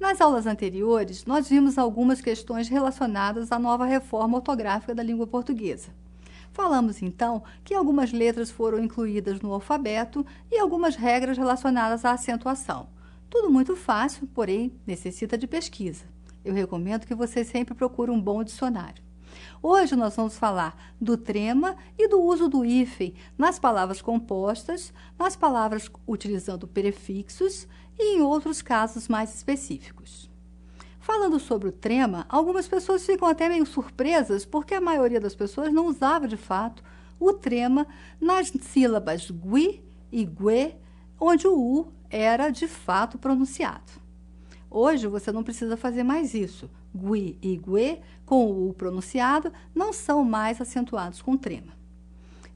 Nas aulas anteriores, nós vimos algumas questões relacionadas à nova reforma ortográfica da língua portuguesa. Falamos, então, que algumas letras foram incluídas no alfabeto e algumas regras relacionadas à acentuação. Tudo muito fácil, porém, necessita de pesquisa. Eu recomendo que você sempre procure um bom dicionário. Hoje nós vamos falar do trema e do uso do hífen nas palavras compostas, nas palavras utilizando prefixos e em outros casos mais específicos. Falando sobre o trema, algumas pessoas ficam até meio surpresas porque a maioria das pessoas não usava de fato o trema nas sílabas gui e gue, onde o U era de fato pronunciado. Hoje você não precisa fazer mais isso. Gui e gue, com o U pronunciado, não são mais acentuados com trema.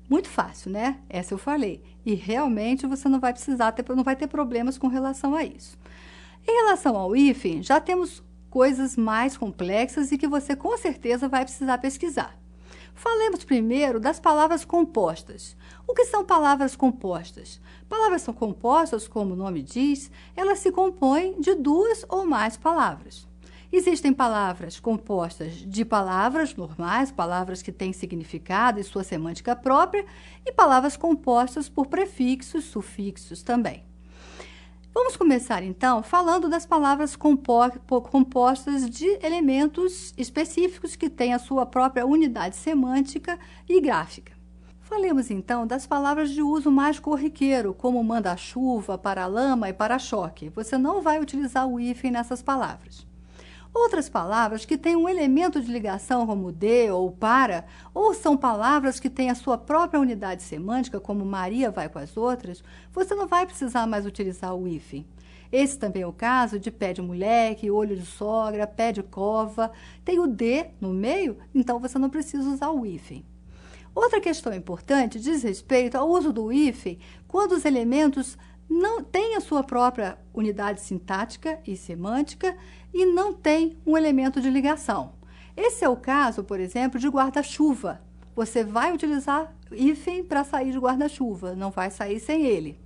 Muito fácil, né? Essa eu falei. E realmente você não vai precisar não vai ter problemas com relação a isso. Em relação ao hífen, já temos coisas mais complexas e que você com certeza vai precisar pesquisar. Falemos primeiro das palavras compostas. O que são palavras compostas? Palavras são compostas, como o nome diz, elas se compõem de duas ou mais palavras. Existem palavras compostas de palavras normais, palavras que têm significado e sua semântica própria, e palavras compostas por prefixos, sufixos também. Vamos começar, então, falando das palavras compostas de elementos específicos que têm a sua própria unidade semântica e gráfica. Falemos, então, das palavras de uso mais corriqueiro, como manda-chuva, para-lama e para-choque. Você não vai utilizar o hífen nessas palavras. Outras palavras que têm um elemento de ligação, como de ou para, ou são palavras que têm a sua própria unidade semântica, como Maria vai com as outras, você não vai precisar mais utilizar o hífen. Esse também é o caso de pé de moleque, olho de sogra, pé de cova. Tem o de no meio, então você não precisa usar o hífen. Outra questão importante diz respeito ao uso do hífen quando os elementos não têm a sua própria unidade sintática e semântica e não tem um elemento de ligação. Esse é o caso, por exemplo, de guarda-chuva. Você vai utilizar hífen para sair de guarda-chuva, não vai sair sem ele.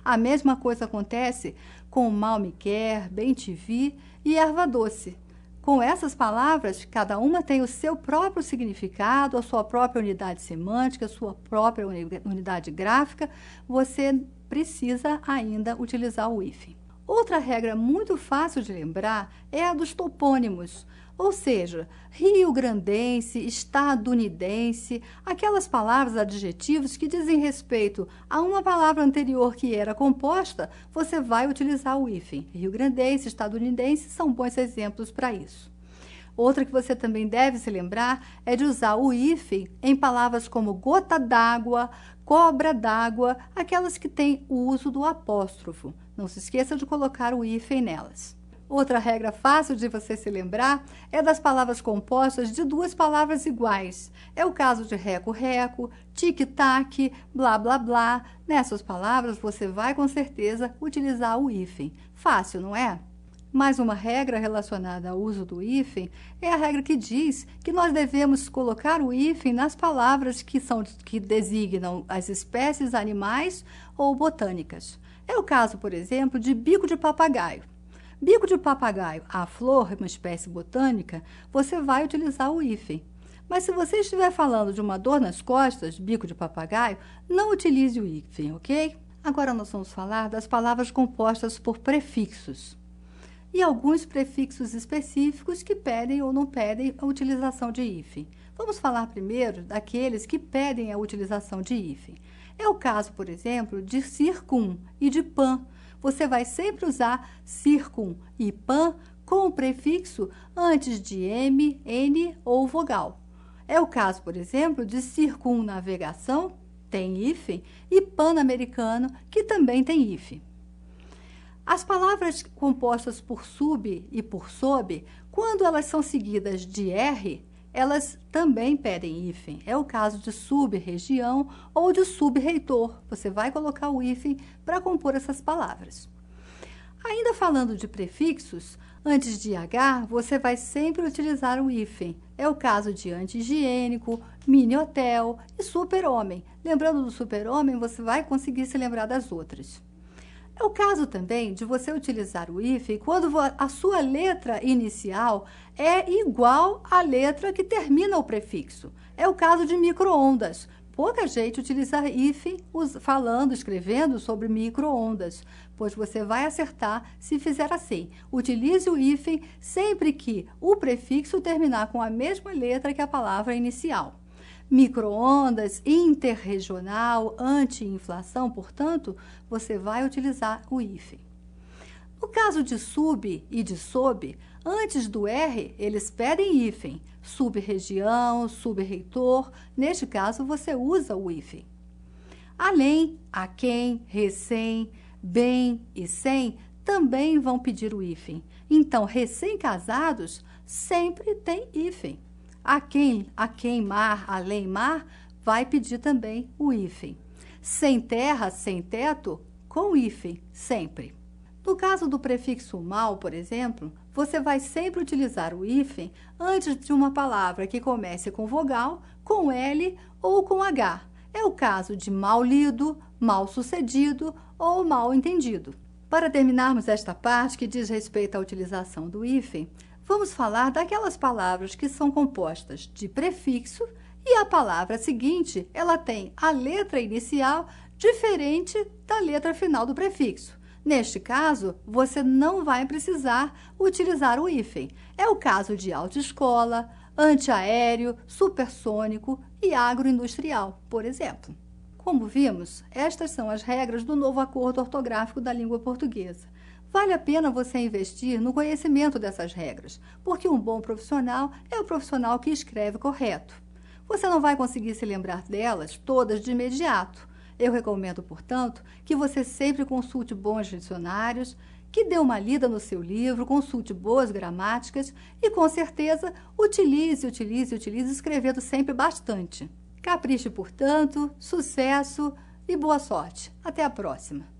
A mesma coisa acontece com mal me quer, bem te vi e erva doce. Com essas palavras, cada uma tem o seu próprio significado, a sua própria unidade semântica, a sua própria unidade gráfica. Você precisa ainda utilizar o hífen. Outra regra muito fácil de lembrar é a dos topônimos, ou seja, rio-grandense, estadunidense, aquelas palavras adjetivos que dizem respeito a uma palavra anterior que era composta, você vai utilizar o hífen. Rio-grandense, estadunidense são bons exemplos para isso. Outra que você também deve se lembrar é de usar o hífen em palavras como gota d'água, cobra d'água, aquelas que têm o uso do apóstrofo. Não se esqueça de colocar o hífen nelas. Outra regra fácil de você se lembrar é das palavras compostas de duas palavras iguais. É o caso de reco-reco, tic-tac, blá, blá, blá. Nessas palavras, você vai com certeza utilizar o hífen. Fácil, não é? Mais uma regra relacionada ao uso do hífen é a regra que diz que nós devemos colocar o hífen nas palavras que designam as espécies animais ou botânicas. É o caso, por exemplo, de bico de papagaio. Bico de papagaio, a flor, uma espécie botânica, você vai utilizar o hífen. Mas se você estiver falando de uma dor nas costas, bico de papagaio, não utilize o hífen, ok? Agora nós vamos falar das palavras compostas por prefixos e alguns prefixos específicos que pedem ou não pedem a utilização de hífen. Vamos falar primeiro daqueles que pedem a utilização de hífen. É o caso, por exemplo, de circum e de pan. Você vai sempre usar circum e pan com o prefixo antes de M, N ou vogal. É o caso, por exemplo, de circunnavegação, tem hífen, e pan-americano, que também tem hífen. As palavras compostas por sub e por sob, quando elas são seguidas de R, elas também pedem hífen. É o caso de sub-região ou de sub-reitor. Você vai colocar o hífen para compor essas palavras. Ainda falando de prefixos, antes de H, você vai sempre utilizar o hífen. É o caso de anti-higiênico, mini-hotel e super-homem. Lembrando do super-homem, você vai conseguir se lembrar das outras. É o caso também de você utilizar o hífen quando a sua letra inicial é igual à letra que termina o prefixo. É o caso de micro-ondas. Pouca gente utiliza hífen falando, escrevendo sobre micro-ondas, pois você vai acertar se fizer assim. Utilize o hífen sempre que o prefixo terminar com a mesma letra que a palavra inicial. Micro-ondas, interregional, anti-inflação, portanto, você vai utilizar o hífen. No caso de sub e de sob, antes do R, eles pedem hífen. Sub-região, sub-reitor, neste caso, você usa o hífen. Além, a quem, recém, bem e sem também vão pedir o hífen. Então, recém-casados sempre tem hífen. A quem mar, além mar, vai pedir também o hífen. Sem terra, sem teto, com hífen, sempre. No caso do prefixo mal, por exemplo, você vai sempre utilizar o hífen antes de uma palavra que comece com vogal, com L ou com H. É o caso de mal lido, mal sucedido ou mal entendido. Para terminarmos esta parte que diz respeito à utilização do hífen, vamos falar daquelas palavras que são compostas de prefixo e a palavra seguinte, ela tem a letra inicial diferente da letra final do prefixo. Neste caso, você não vai precisar utilizar o hífen. É o caso de autoescola, antiaéreo, supersônico e agroindustrial, por exemplo. Como vimos, estas são as regras do novo acordo ortográfico da língua portuguesa. Vale a pena você investir no conhecimento dessas regras, porque um bom profissional é o profissional que escreve correto. Você não vai conseguir se lembrar delas todas de imediato. Eu recomendo, portanto, que você sempre consulte bons dicionários, que dê uma lida no seu livro, consulte boas gramáticas e, com certeza, utilize escrevendo sempre bastante. Capriche, portanto, sucesso e boa sorte. Até a próxima!